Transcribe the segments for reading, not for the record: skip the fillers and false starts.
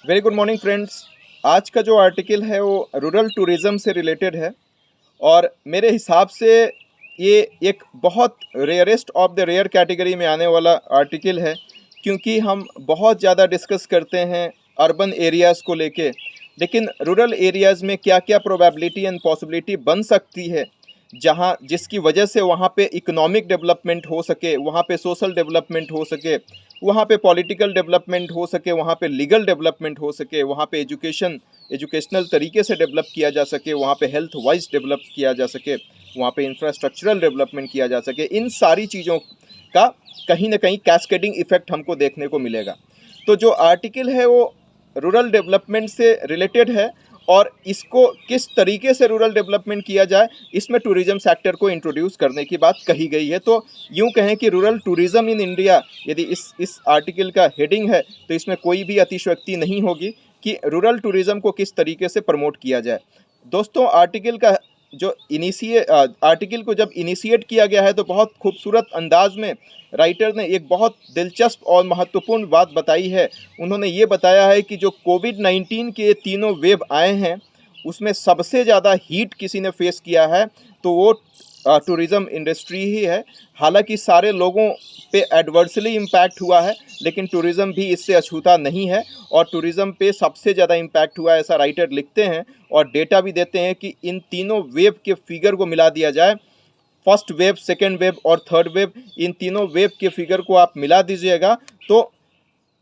Very good morning friends. आज का जो आर्टिकल है वो रूरल टूरिज़्म से रिलेटेड है और मेरे हिसाब से ये एक बहुत rarest of the rare category में आने वाला आर्टिकल है, क्योंकि हम बहुत ज़्यादा डिस्कस करते हैं अर्बन एरियाज़ को लेके, लेकिन रूरल एरियाज़ में क्या क्या प्रोबेबिलिटी एंड पॉसिबिलिटी बन सकती है, जहाँ जिसकी वजह से वहाँ पे इकोनॉमिक डेवलपमेंट हो सके, वहाँ पे सोशल डेवलपमेंट हो सके, वहाँ पे पॉलिटिकल डेवलपमेंट हो सके, वहाँ पे लीगल डेवलपमेंट हो सके, वहाँ पे एजुकेशनल तरीके से डेवलप किया जा सके, वहाँ पे हेल्थ वाइज डेवलप किया जा सके, वहाँ पे इंफ्रास्ट्रक्चरल डेवलपमेंट किया जा सके। इन सारी चीज़ों का कहीं ना कहीं कैस्केडिंग इफेक्ट हमको देखने को मिलेगा। तो जो आर्टिकल है वो रूरल डेवलपमेंट से रिलेटेड है और इसको किस तरीके से रूरल डेवलपमेंट किया जाए, इसमें टूरिज्म सेक्टर को इंट्रोड्यूस करने की बात कही गई है। तो यूँ कहें कि रूरल टूरिज्म इन इंडिया यदि इस आर्टिकल का हेडिंग है, तो इसमें कोई भी अतिशयोक्ति नहीं होगी कि रूरल टूरिज्म को किस तरीके से प्रमोट किया जाए। दोस्तों, आर्टिकल को जब इनिशिएट किया गया है तो बहुत खूबसूरत अंदाज में राइटर ने एक बहुत दिलचस्प और महत्वपूर्ण बात बताई है। उन्होंने ये बताया है कि जो कोविड-19 के तीनों वेव आए हैं, उसमें सबसे ज़्यादा हीट किसी ने फेस किया है तो वो टूरिज़्म इंडस्ट्री ही है। हालांकि सारे लोगों पे एडवर्सली इम्पैक्ट हुआ है, लेकिन टूरिज़्म भी इससे अछूता नहीं है और टूरिज़्म पे सबसे ज़्यादा इम्पैक्ट हुआ है, ऐसा राइटर लिखते हैं और डेटा भी देते हैं कि इन तीनों वेव के फिगर को मिला दिया जाए, फर्स्ट वेव, सेकेंड वेव और थर्ड वेव, इन तीनों वेव के फिगर को आप मिला दीजिएगा तो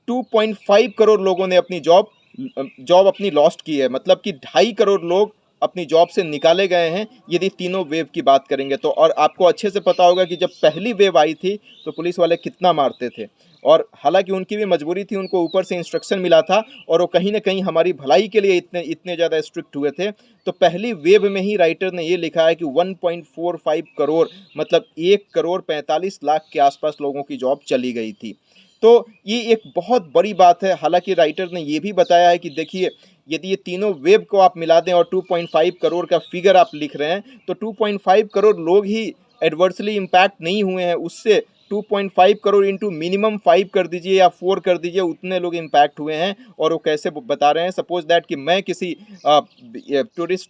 2.5 करोड़ लोगों ने अपनी जॉब अपनी लॉस्ट की है। मतलब कि 2.5 करोड़ लोग अपनी जॉब से निकाले गए हैं यदि तीनों वेव की बात करेंगे तो। और आपको अच्छे से पता होगा कि जब पहली वेव आई थी तो पुलिस वाले कितना मारते थे, और हालांकि उनकी भी मजबूरी थी, उनको ऊपर से इंस्ट्रक्शन मिला था और वो कहीं ना कहीं हमारी भलाई के लिए इतने इतने ज़्यादा स्ट्रिक्ट हुए थे। तो पहली वेव में ही राइटर ने ये लिखा है कि 1.45 करोड़, मतलब 1 करोड़ 45 लाख के आसपास लोगों की जॉब चली गई थी। तो ये एक बहुत बड़ी बात है। हालांकि राइटर ने ये भी बताया है कि देखिए, यदि ये तीनों वेब को आप मिला दें और 2.5 करोड़ का फिगर आप लिख रहे हैं, तो 2.5 करोड़ लोग ही एडवर्सली इम्पैक्ट नहीं हुए हैं। उससे 2.5 करोड़ इंटू मिनिमम 5 कर दीजिए या 4 कर दीजिए, उतने लोग इम्पैक्ट हुए हैं। और वो कैसे बता रहे हैं, सपोज दैट कि मैं किसी टूरिस्ट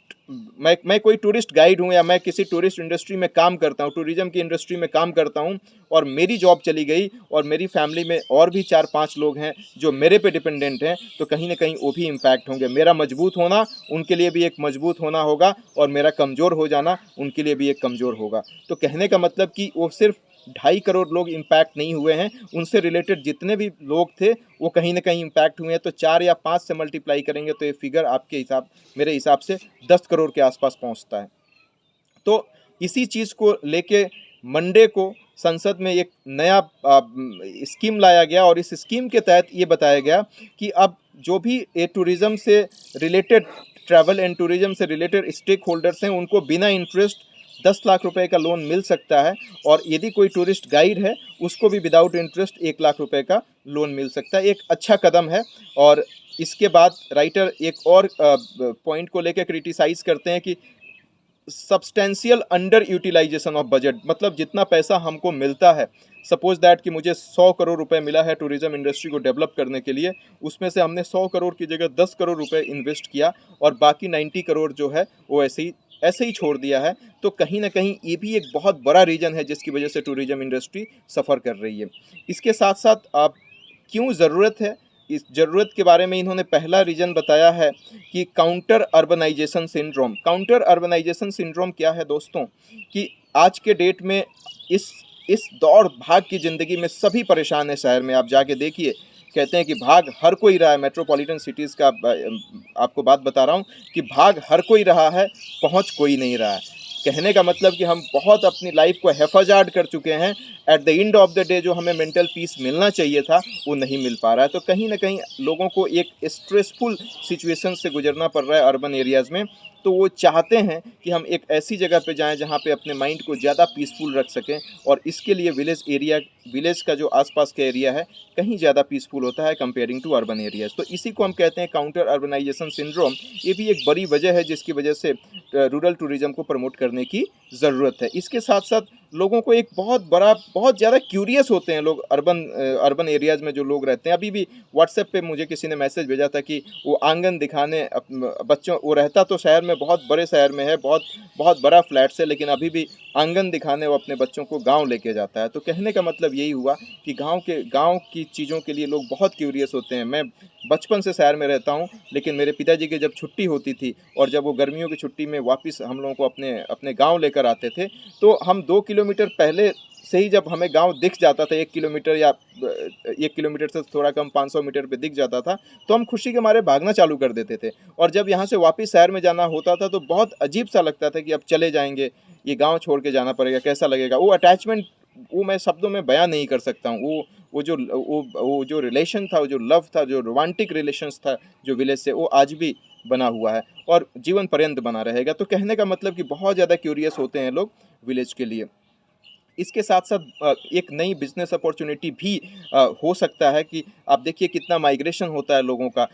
मैं कोई टूरिस्ट गाइड हूँ या मैं किसी टूरिस्ट इंडस्ट्री में काम करता हूँ, टूरिज्म की इंडस्ट्री में काम करता हूँ और मेरी जॉब चली गई और मेरी फैमिली में और भी 4-5 लोग हैं जो मेरे पे डिपेंडेंट हैं, तो कहीं ना कहीं वो भी इम्पैक्ट होंगे। मेरा मजबूत होना उनके लिए भी एक मजबूत होना होगा और मेरा कमज़ोर हो जाना उनके लिए भी एक कमज़ोर होगा। तो कहने का मतलब कि वो सिर्फ 2.5 करोड़ लोग इम्पैक्ट नहीं हुए हैं, उनसे रिलेटेड जितने भी लोग थे वो कहीं ना कहीं इम्पैक्ट हुए हैं। तो 4 या 5 से मल्टीप्लाई करेंगे तो ये फिगर मेरे हिसाब से 10 करोड़ के आसपास पहुंचता है। तो इसी चीज़ को लेके मंडे को संसद में एक नया स्कीम लाया गया और इस स्कीम के तहत ये बताया गया कि अब जो भी टूरिज़्म से रिलेटेड, ट्रैवल एंड टूरिज़्म से रिलेटेड स्टेक होल्डर्स हैं, उनको बिना इंटरेस्ट 10 लाख रुपए का लोन मिल सकता है और यदि कोई टूरिस्ट गाइड है उसको भी विदाउट इंटरेस्ट 1 लाख रुपए का लोन मिल सकता है। एक अच्छा कदम है। और इसके बाद राइटर एक और पॉइंट को लेकर क्रिटिसाइज़ करते हैं कि substantial under utilization of budget, मतलब जितना पैसा हमको मिलता है, सपोज दैट कि मुझे 100 करोड़ रुपए मिला है टूरिज्म इंडस्ट्री को डेवलप करने के लिए, उसमें से हमने 100 करोड़ की जगह 10 करोड़ रुपए इन्वेस्ट किया और बाकी 90 करोड़ जो है वो ऐसे ही छोड़ दिया है। तो कहीं ना कहीं ये भी एक बहुत बड़ा रीज़न है जिसकी वजह से टूरिज्म इंडस्ट्री सफ़र कर रही है। इसके साथ साथ आप क्यों ज़रूरत है, इस ज़रूरत के बारे में इन्होंने पहला रीज़न बताया है कि counter urbanization syndrome. Counter urbanization syndrome क्या है दोस्तों, कि आज के डेट में इस दौड़ भाग की ज़िंदगी में सभी परेशान है। शहर में आप जाके देखिए, कहते हैं कि भाग हर कोई रहा है। मेट्रोपॉलिटन सिटीज़ का आपको बात बता रहा हूँ कि भाग हर कोई रहा है, पहुँच कोई नहीं रहा है। कहने का मतलब कि हम बहुत अपनी लाइफ को हेफाजार्ड कर चुके हैं। At the end of the day जो हमें मेंटल पीस मिलना चाहिए था वो नहीं मिल पा रहा है। तो कहीं ना कहीं लोगों को एक स्ट्रेसफुल सिचुएशन से गुजरना पड़ रहा है अर्बन एरियाज़ में। तो वो चाहते हैं कि हम एक ऐसी जगह पे जाएं जहां पे अपने माइंड को ज़्यादा पीसफुल रख सकें, और इसके लिए विलेज का जो आसपास का एरिया है कहीं ज़्यादा पीसफुल होता है कंपेयरिंग टू अर्बन एरियाज़। तो इसी को हम कहते हैं काउंटर अर्बनाइजेशन सिंड्रोम। ये भी एक बड़ी वजह है जिसकी वजह से रूरल टूरिज़्म को प्रमोट करने की ज़रूरत है। इसके साथ साथ लोगों को एक बहुत ज़्यादा क्यूरियस होते हैं लोग अर्बन एरियाज़ में जो लोग रहते हैं। अभी भी व्हाट्सएप पे मुझे किसी ने मैसेज भेजा था कि वो आंगन दिखाने बच्चों, वो रहता तो शहर में, बहुत बड़े शहर में है, बहुत बहुत बड़ा फ्लैट्स है, लेकिन अभी भी आंगन दिखाने वो अपने बच्चों को गांव लेके जाता है। तो कहने का मतलब यही हुआ कि गांव की चीज़ों के लिए लोग बहुत क्यूरियस होते हैं। मैं बचपन से शहर में रहता हूँ, लेकिन मेरे पिताजी की जब छुट्टी होती थी और जब वो गर्मियों की छुट्टी में वापस हम लोगों को अपने अपने गाँव लेकर आते थे, तो हम 2 किलोमीटर पहले से ही जब हमें गांव दिख जाता था, 1 किलोमीटर या 1 किलोमीटर से थोड़ा कम 500 मीटर पे दिख जाता था, तो हम खुशी के मारे भागना चालू कर देते थे। और जब यहाँ से वापस शहर में जाना होता था तो बहुत अजीब सा लगता था कि अब चले जाएंगे, ये गांव छोड़ के जाना पड़ेगा, कैसा लगेगा। वो अटैचमेंट, वो मैं शब्दों में बयां नहीं कर सकता हूँ। वो जो रिलेशन था, वो जो लव था, जो रोमांटिक रिलेशंस था जो विलेज से, वो आज भी बना हुआ है और जीवन पर्यंत बना रहेगा। तो कहने का मतलब कि बहुत ज़्यादा क्यूरियस होते हैं लोग विलेज के लिए। इसके साथ साथ एक नई बिजनेस अपॉर्चुनिटी भी हो सकता है कि आप देखिए कितना माइग्रेशन होता है लोगों का।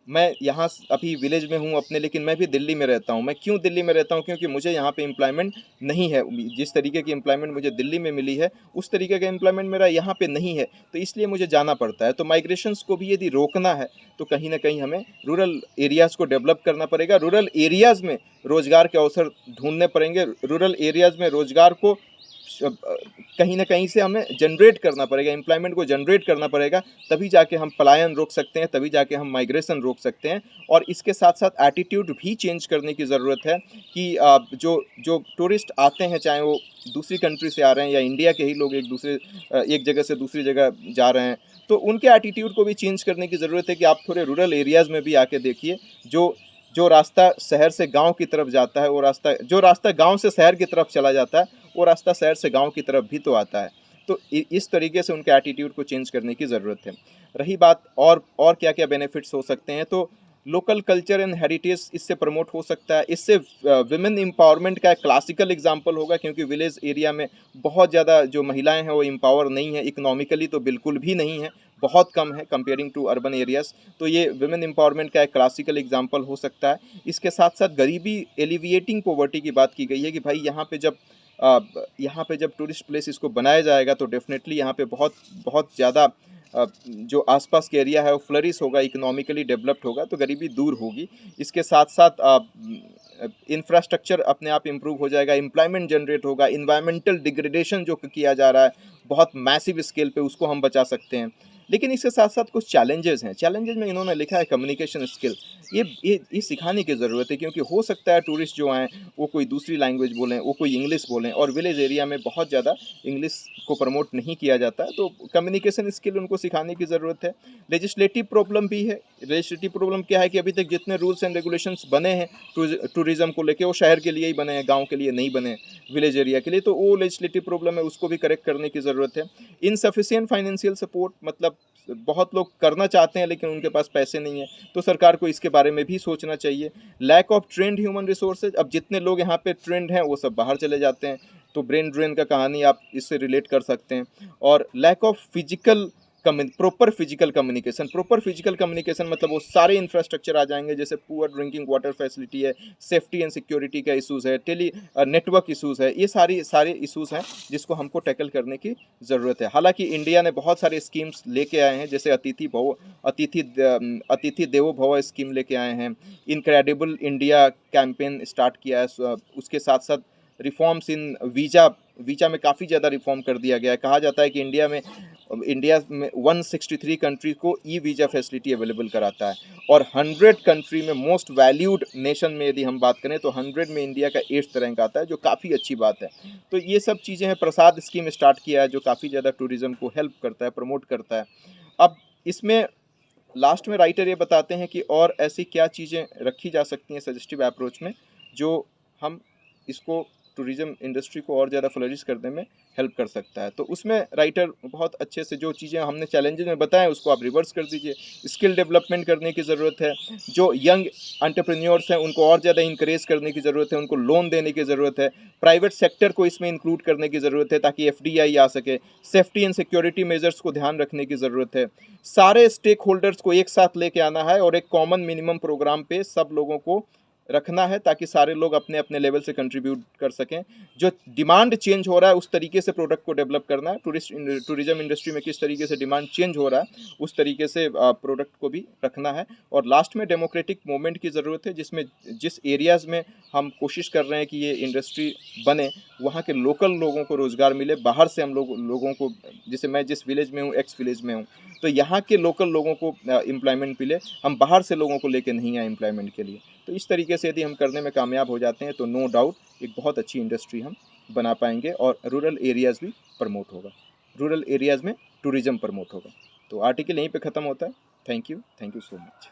मैं यहाँ अभी विलेज में हूँ अपने, लेकिन मैं भी दिल्ली में रहता हूँ। मैं क्यों दिल्ली में रहता हूँ? क्योंकि मुझे यहाँ पे एम्प्लॉयमेंट नहीं है। जिस तरीके की एम्प्लॉयमेंट मुझे दिल्ली में मिली है, उस तरीके का एम्प्लॉयमेंट मेरा यहाँ पे नहीं है, तो इसलिए मुझे जाना पड़ता है। तो माइग्रेशंस को भी यदि रोकना है तो कहीं ना कहीं हमें रूरल एरियाज़ को डेवलप करना पड़ेगा। रूरल एरियाज़ में रोज़गार के अवसर ढूंढने पड़ेंगे। रूरल एरियाज़ में रोज़गार को कहीं ना कहीं से हमें जनरेट करना पड़ेगा, एम्प्लॉयमेंट को जनरेट करना पड़ेगा। तभी जाके हम पलायन रोक सकते हैं, तभी जाके हम माइग्रेशन रोक सकते हैं। और इसके साथ साथ एटीट्यूड भी चेंज करने की ज़रूरत है कि जो जो टूरिस्ट आते हैं, चाहे वो दूसरी कंट्री से आ रहे हैं या इंडिया के ही लोग एक जगह से दूसरी जगह जा रहे हैं, तो उनके एटीट्यूड को भी चेंज करने की ज़रूरत है कि आप थोड़े रूरल एरियाज़ में भी आके देखिए। जो जो रास्ता शहर से गांव की तरफ जाता है, वो रास्ता, जो रास्ता गांव से शहर की तरफ चला जाता है, वो रास्ता शहर से गांव की तरफ भी तो आता है। तो इस तरीके से उनके एटीट्यूड को चेंज करने की ज़रूरत है। रही बात और क्या क्या बेनिफिट्स हो सकते हैं, तो लोकल कल्चर एंड हेरिटेज इससे प्रमोट हो सकता है। इससे विमेन एम्पावरमेंट का एक क्लासिकल एग्जांपल होगा, क्योंकि विलेज एरिया में बहुत ज़्यादा जो महिलाएं हैं वो एम्पावर नहीं है, इकोनॉमिकली तो बिल्कुल भी नहीं है, बहुत कम है कंपेयरिंग टू अर्बन एरियाज़। तो ये विमेन एम्पावरमेंट का एक क्लासिकल एग्जांपल हो सकता है। इसके साथ साथ गरीबी एलिविएटिंग पॉवर्टी की बात की गई है कि भाई यहाँ पे जब टूरिस्ट प्लेस इसको बनाया जाएगा तो डेफिनेटली यहाँ पे बहुत बहुत ज़्यादा जो आसपास के एरिया है वो फ्लरिश होगा, इकोनॉमिकली डेवलप्ड होगा, तो गरीबी दूर होगी। इसके साथ साथ इंफ्रास्ट्रक्चर अपने आप इम्प्रूव हो जाएगा, एम्प्लॉयमेंट जनरेट होगा, इन्वायरमेंटल डिग्रेडेशन जो किया जा रहा है बहुत मैसिव स्केल पे, उसको हम बचा सकते हैं। लेकिन इसके साथ साथ कुछ चैलेंजेस हैं। चैलेंजेस में इन्होंने लिखा है कम्युनिकेशन स्किल। ये सिखाने की ज़रूरत है, क्योंकि हो सकता है टूरिस्ट जो आएँ वो कोई दूसरी लैंग्वेज बोलें, वो कोई इंग्लिश बोलें, और विलेज एरिया में बहुत ज़्यादा इंग्लिश को प्रमोट नहीं किया जाता है, तो कम्युनिकेशन स्किल उनको सिखाने की ज़रूरत है। लेजिस्लेटिव प्रॉब्लम भी है। लेजिस्लेटिव प्रॉब्लम क्या है कि अभी तक जितने रूल्स एंड रेगुलेशंस बने हैं टूरिज़्म को लेके, वो शहर के लिए ही बने हैं, गाँव के लिए नहीं बने, विलेज एरिया के लिए। तो वो लेजिस्लेटिव प्रॉब्लम है, उसको भी करेक्ट करने की ज़रूरत है। इनसफिशिएंट फाइनेंशियल सपोर्ट, मतलब बहुत लोग करना चाहते हैं लेकिन उनके पास पैसे नहीं है, तो सरकार को इसके बारे में भी सोचना चाहिए। Lack of trained human resources, अब जितने लोग यहाँ पे ट्रेंड हैं वो सब बाहर चले जाते हैं, तो ब्रेन ड्रेन का कहानी आप इससे रिलेट कर सकते हैं। और lack of proper physical communication मतलब वो सारे इंफ्रास्ट्रक्चर आ जाएंगे, जैसे पुअर ड्रिंकिंग वाटर फैसिलिटी है, सेफ्टी एंड सिक्योरिटी का इशूज़ है, नेटवर्क इशूज़ है, ये सारे इशूज़ हैं जिसको हमको टैकल करने की ज़रूरत है। हालांकि इंडिया ने बहुत सारे स्कीम्स लेके आए हैं, जैसे अतिथि देवो भव स्कीम लेके आए हैं, इनक्रेडिबल इंडिया कैंपेन स्टार्ट किया है। उसके साथ साथ रिफॉर्म्स इन वीज़ा में काफ़ी ज़्यादा रिफॉर्म कर दिया गया है। कहा जाता है कि इंडिया में 163 कंट्री को ई वीज़ा फैसिलिटी अवेलेबल कराता है, और 100 कंट्री में मोस्ट वैल्यूड नेशन में यदि हम बात करें तो 100 में इंडिया का 8th रैंक आता है, जो काफ़ी अच्छी बात है। तो ये सब चीज़ें हैं। प्रसाद स्कीम स्टार्ट किया है जो काफ़ी ज़्यादा टूरिज़्म को हेल्प करता है, प्रमोट करता है। अब इसमें लास्ट में राइटर ये बताते हैं कि और ऐसी क्या चीज़ें रखी जा सकती हैं सजेस्टिव अप्रोच में, जो हम इसको टूरिज़्म इंडस्ट्री को और ज़्यादा फ्लरिश करने में हेल्प कर सकता है। तो उसमें राइटर बहुत अच्छे से जो चीज़ें हमने चैलेंजेस में बताएं उसको आप रिवर्स कर दीजिए। स्किल डेवलपमेंट करने की ज़रूरत है, जो यंग एंटरप्रेन्योर्स हैं उनको और ज़्यादा इंकरेज करने की ज़रूरत है, उनको लोन देने की ज़रूरत है, प्राइवेट सेक्टर को इसमें इंक्लूड करने की ज़रूरत है ताकि FDI आ सके, सेफ्टी एंड सिक्योरिटी मेजर्स को ध्यान रखने की ज़रूरत है, सारे स्टेक होल्डर्स को एक साथ लेके आना है और एक कॉमन मिनिमम प्रोग्राम पे सब लोगों को रखना है ताकि सारे लोग अपने अपने लेवल से कंट्रीब्यूट कर सकें। जो डिमांड चेंज हो रहा है उस तरीके से प्रोडक्ट को डेवलप करना है। टूरिज्म इंडस्ट्री में किस तरीके से डिमांड चेंज हो रहा है उस तरीके से प्रोडक्ट को भी रखना है। और लास्ट में डेमोक्रेटिक मूवमेंट की ज़रूरत है, जिसमें जिस एरियाज़ में हम कोशिश कर रहे हैं कि ये इंडस्ट्री बने वहाँ के लोकल लोगों को रोज़गार मिले। बाहर से हम लोगों को, जैसे मैं जिस विलेज में हूँ, एक्स विलेज में हूँ, तो यहाँ के लोकल लोगों को एम्प्लॉयमेंट मिले। हम बाहर से लोगों को लेके नहीं आए एम्प्लॉयमेंट के लिए। तो इस तरीके से यदि हम करने में कामयाब हो जाते हैं तो नो डाउट एक बहुत अच्छी इंडस्ट्री हम बना पाएंगे और रूरल एरियाज़ भी प्रमोट होगा, रूरल एरियाज़ में टूरिज़्म प्रमोट होगा। तो आर्टिकल यहीं पे ख़त्म होता है। Thank you so much.